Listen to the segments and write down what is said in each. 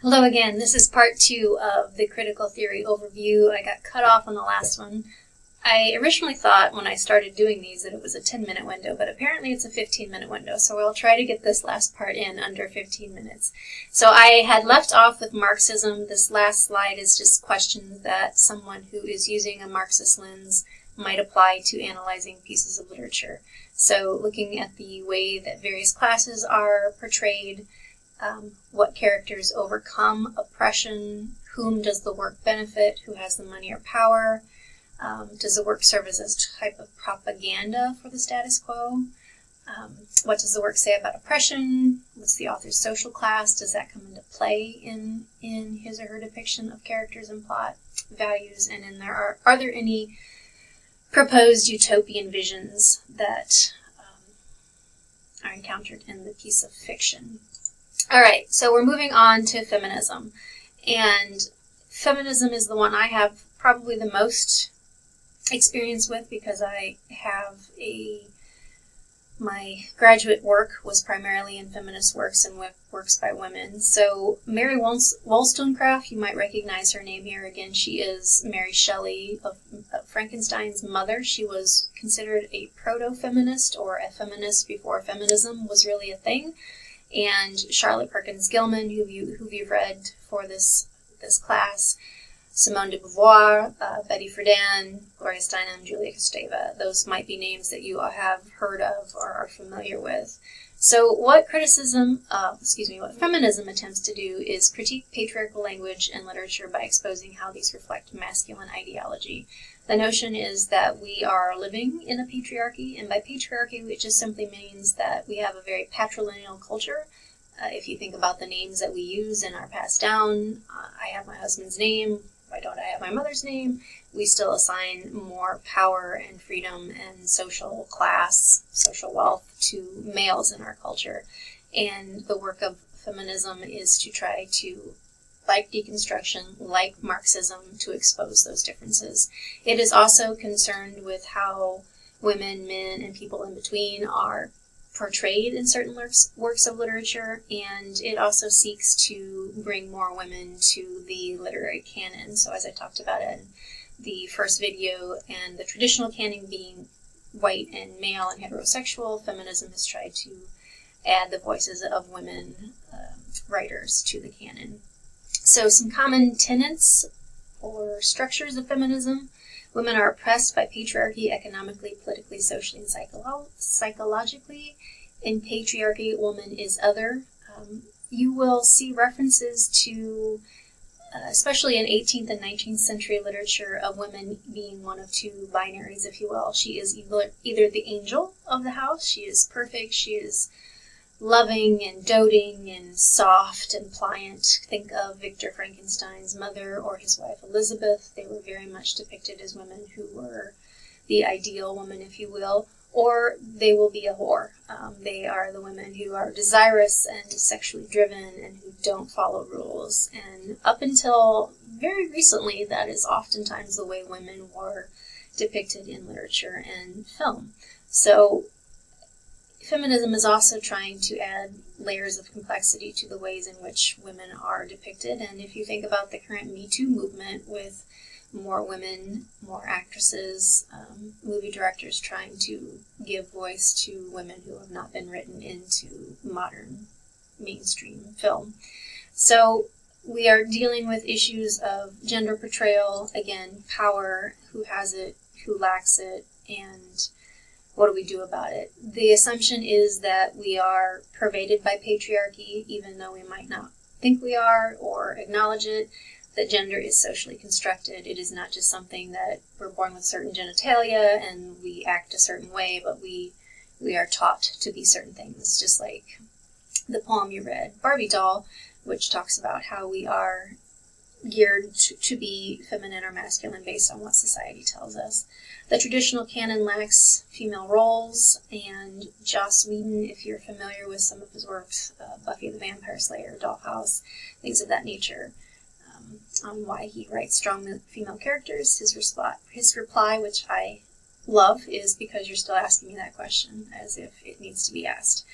Hello again. This is part 2 of the critical theory overview. I got cut off on the last one. I originally thought when I started doing these that it was a 10-minute window, but apparently it's a 15-minute window, so we'll try to get this last part in under 15 minutes. So I had left off with Marxism. This last slide is just questions that someone who is using a Marxist lens might apply to analyzing pieces of literature. So looking at the way that various classes are portrayed, what characters overcome oppression, whom does the work benefit, who has the money or power, does the work serve as a type of propaganda for the status quo, what does the work say about oppression, what's the author's social class, does that come into play in his or her depiction of characters and plot, values, and then are there any proposed utopian visions that are encountered in the piece of fiction. Alright, so we're moving on to feminism, and feminism is the one I have probably the most experience with because I have my graduate work was primarily in feminist works and works by women. So Mary Wollstonecraft, you might recognize her name here again. She is Mary Shelley of Frankenstein's mother. She was considered a proto-feminist or a feminist before feminism was really a thing. And Charlotte Perkins Gilman, who you've read for this class, Simone de Beauvoir, Betty Friedan, Gloria Steinem, Julia Kristeva. Those might be names that you have heard of or are familiar with. So what feminism attempts to do is critique patriarchal language and literature by exposing how these reflect masculine ideology. The notion is that we are living in a patriarchy, and by patriarchy it just simply means that we have a very patrilineal culture. If you think about the names that we use and are passed down, I have my husband's name, why don't I have my mother's name? We still assign more power and freedom and social class, social wealth to males in our culture. And the work of feminism is to try to, like deconstruction, like Marxism, to expose those differences. It is also concerned with how women, men, and people in between are portrayed in certain works of literature, and it also seeks to bring more women to the literary canon. So as I talked about in the first video, and the traditional canon being white and male and heterosexual, feminism has tried to add the voices of women writers to the canon. So some common tenets or structures of feminism. Women are oppressed by patriarchy economically, politically, socially, and psychologically. In patriarchy, woman is other. You will see references to, especially in 18th and 19th century literature, of women being one of two binaries, if you will. She is either the angel of the house, she is perfect, she is loving and doting and soft and pliant. Think of Victor Frankenstein's mother or his wife Elizabeth. They were very much depicted as women who were the ideal woman, if you will, or they will be a whore. They are the women who are desirous and sexually driven and who don't follow rules. And up until very recently, that is oftentimes the way women were depicted in literature and film. So feminism is also trying to add layers of complexity to the ways in which women are depicted. And if you think about the current Me Too movement with more women, more actresses, movie directors trying to give voice to women who have not been written into modern mainstream film. So we are dealing with issues of gender portrayal, again, power, who has it, who lacks it, and what do we do about it? The assumption is that we are pervaded by patriarchy, even though we might not think we are or acknowledge it, that gender is socially constructed. It is not just something that we're born with certain genitalia and we act a certain way, but we are taught to be certain things, just like the poem you read, Barbie Doll, which talks about how we are geared to be feminine or masculine based on what society tells us. The traditional canon lacks female roles, and Joss Whedon, if you're familiar with some of his works, Buffy the Vampire Slayer, Dollhouse, things of that nature, on why he writes strong female characters. His reply, which I love, is because you're still asking me that question, as if it needs to be asked.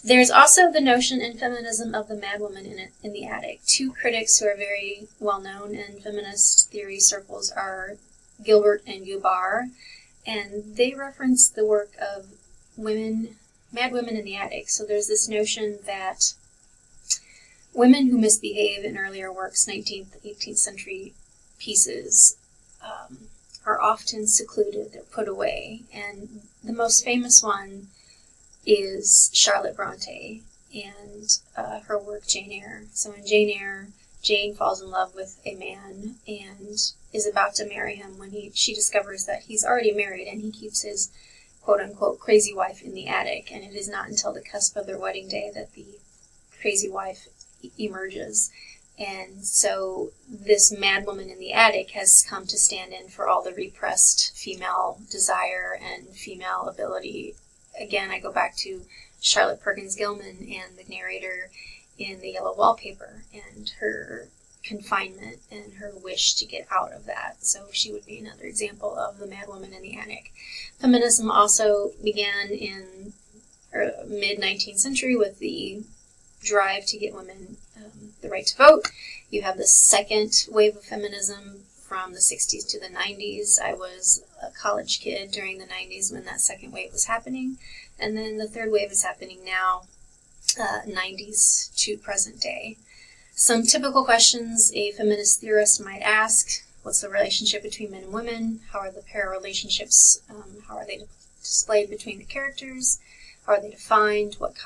There's also the notion in feminism of the madwoman in the attic. Two critics who are very well known in feminist theory circles are Gilbert and Gubar, and they reference the work of mad women in the attic. So there's this notion that women who misbehave in earlier works, 19th, 18th century pieces, are often secluded, they're put away. And the most famous one is Charlotte Bronte and her work Jane Eyre. So in Jane Eyre, Jane falls in love with a man and is about to marry him when she discovers that he's already married and he keeps his quote-unquote crazy wife in the attic. And it is not until the cusp of their wedding day that the crazy wife emerges. And so this mad woman in the attic has come to stand in for all the repressed female desire and female ability. Again, I go back to Charlotte Perkins Gilman and the narrator in The Yellow Wallpaper and her confinement and her wish to get out of that. So she would be another example of the mad woman in the attic. Feminism also began in mid-19th century with the drive to get women the right to vote. You have the second wave of feminism from the 60s to the 90s. I was a college kid during the 90s when that second wave was happening. And then the third wave is happening now, 90s to present day. Some typical questions a feminist theorist might ask: what's the relationship between men and women? How are the pair relationships, how are they displayed between the characters? How are they defined? What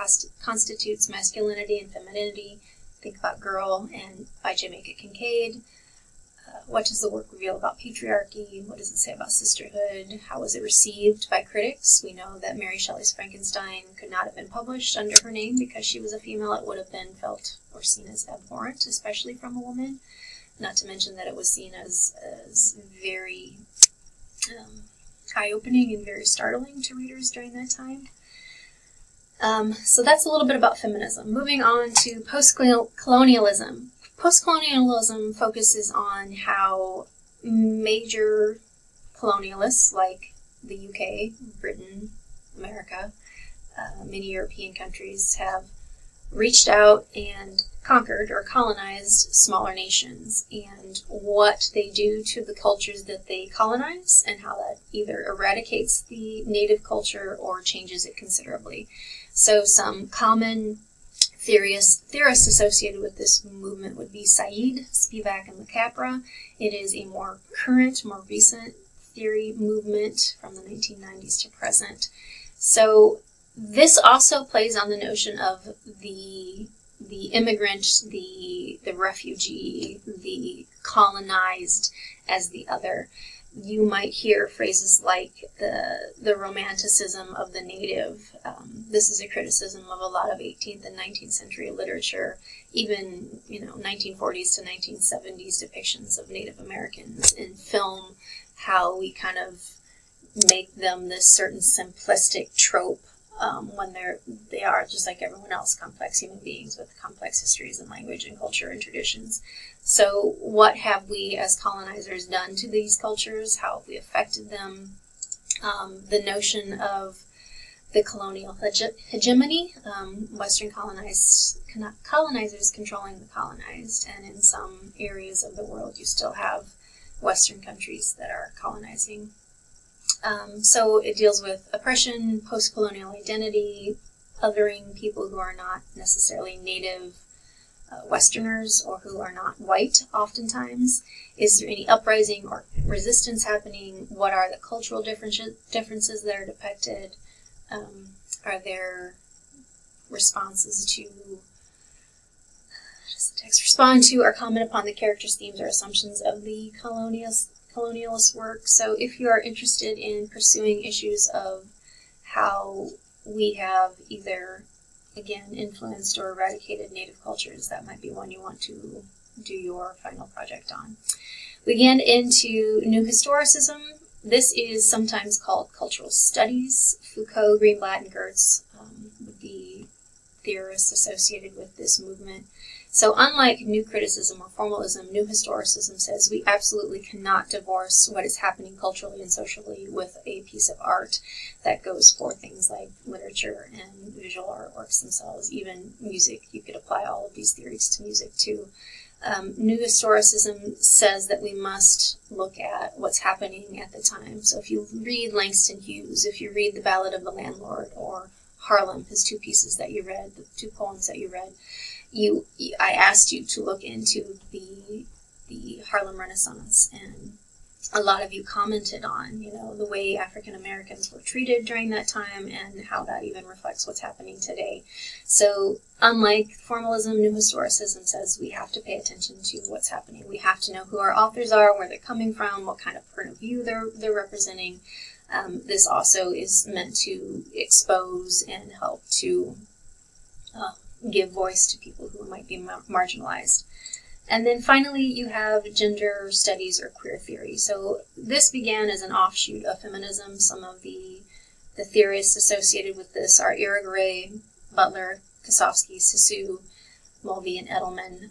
constitutes masculinity and femininity? Think about Girl and by Jamaica Kincaid. What does the work reveal about patriarchy? What does it say about sisterhood? How was it received by critics? We know that Mary Shelley's Frankenstein could not have been published under her name because she was a female. It would have been felt or seen as abhorrent, especially from a woman. Not to mention that it was seen as very eye-opening and very startling to readers during that time. So that's a little bit about feminism. Moving on to post-colonialism. Post-colonialism focuses on how major colonialists like the UK, Britain, America, many European countries have reached out and conquered or colonized smaller nations, and what they do to the cultures that they colonize and how that either eradicates the native culture or changes it considerably. So some common theorists associated with this movement would be Said, Spivak, and LeCapra. It is a more current, more recent theory movement from the 1990s to present. So this also plays on the notion of the immigrant, the refugee, the colonized as the other. You might hear phrases like the romanticism of the native. This is a criticism of a lot of 18th and 19th century literature, even 1940s to 1970s depictions of Native Americans in film, how we kind of make them this certain simplistic trope when they are just like everyone else, complex human beings with complex histories and language and culture and traditions. So what have we as colonizers done to these cultures? How have we affected them? The notion of the colonial hegemony, Western colonizers controlling the colonized, and in some areas of the world you still have Western countries that are colonizing. So it deals with oppression, post-colonial identity, othering people who are not necessarily native Westerners or who are not white oftentimes. Is there any uprising or resistance happening? What are the cultural differences that are depicted? Are there responses to, does the text respond to or comment upon the characters, themes, or assumptions of the colonialist work? So if you are interested in pursuing issues of how we have either, again, influenced or eradicated native cultures, that might be one you want to do your final project on. We get into New Historicism. This is sometimes called cultural studies. Foucault, Greenblatt, and Gertz would be theorists associated with this movement. So unlike new criticism or formalism, new historicism says we absolutely cannot divorce what is happening culturally and socially with a piece of art. That goes for things like literature and visual artworks themselves, even music. You could apply all of these theories to music too. New historicism says that we must look at what's happening at the time. So if you read Langston Hughes, if you read The Ballad of the Landlord or Harlem, his two pieces that you read, the two poems that you read, I asked you to look into the Harlem Renaissance, and a lot of you commented on, the way African Americans were treated during that time and how that even reflects what's happening today. So unlike formalism, new historicism says we have to pay attention to what's happening. We have to know who our authors are, where they're coming from, what kind of point of view they're representing. This also is meant to expose and help to give voice to people who might be marginalized. And then finally, you have gender studies or queer theory. So this began as an offshoot of feminism. Some of the theorists associated with this are Irigaray, Butler, Kosofsky, Sissou, Mulvey, and Edelman.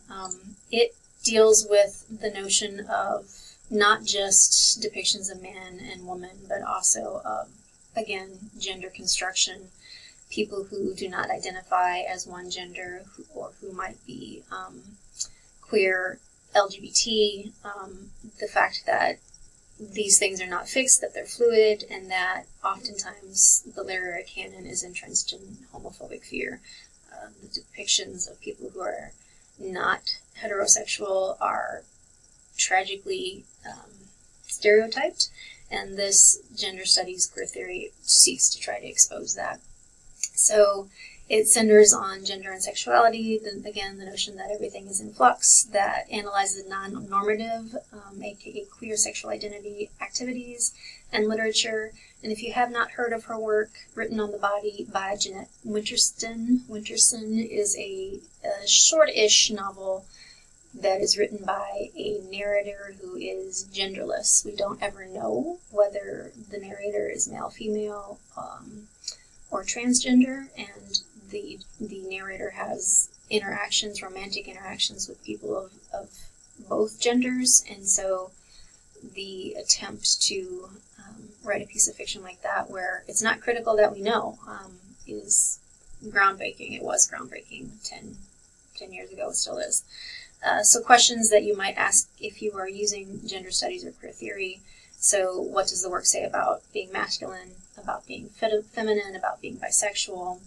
It deals with the notion of not just depictions of man and woman, but also of, again, gender construction, people who do not identify as one gender or who might be queer, LGBT, the fact that these things are not fixed, that they're fluid, and that oftentimes the literary canon is entrenched in homophobic fear. The depictions of people who are not heterosexual are tragically stereotyped, and this gender studies queer theory seeks to try to expose that. So it centers on gender and sexuality, again, the notion that everything is in flux, that analyzes non-normative, aka queer sexual identity activities and literature. And if you have not heard of her work, Written on the Body by Jeanette Winterson is a short-ish novel that is written by a narrator who is genderless. We don't ever know whether the narrator is male, female, or transgender, and the narrator has romantic interactions with people of both genders, and so the attempt to write a piece of fiction like that, where it's not critical that we know, is groundbreaking. It was groundbreaking 10 years ago, it still is. So questions that you might ask if you are using gender studies or queer theory. So what does the work say about being masculine, about being feminine, about being bisexual?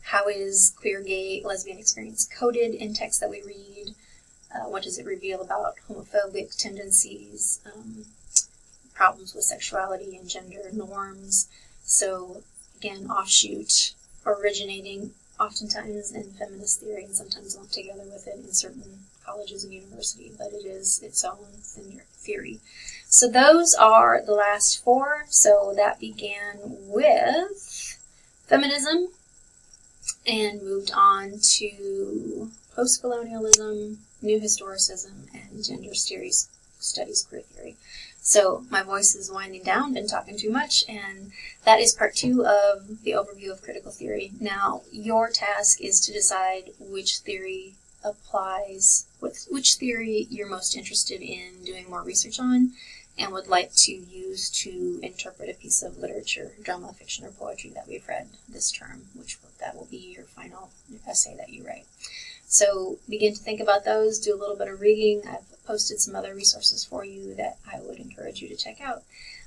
How is queer, gay, lesbian experience coded in texts that we read? What does it reveal about homophobic tendencies, problems with sexuality and gender norms? So again, offshoot, originating oftentimes in feminist theory and sometimes lumped together with it in certain colleges and universities, but it is its own theory. So those are the last four. So that began with feminism and moved on to post-colonialism, new historicism, and gender studies queer theory. So my voice is winding down, been talking too much, and that is part 2 of the overview of critical theory. Now, your task is to decide which theory applies, which theory you're most interested in doing more research on and would like to use to interpret a piece of literature, drama, fiction, or poetry that we've read this term, that will be your final essay that you write. So begin to think about those, do a little bit of reading. I've posted some other resources for you that I would encourage you to check out.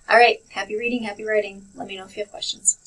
All right, happy reading, happy writing. Let me know if you have questions.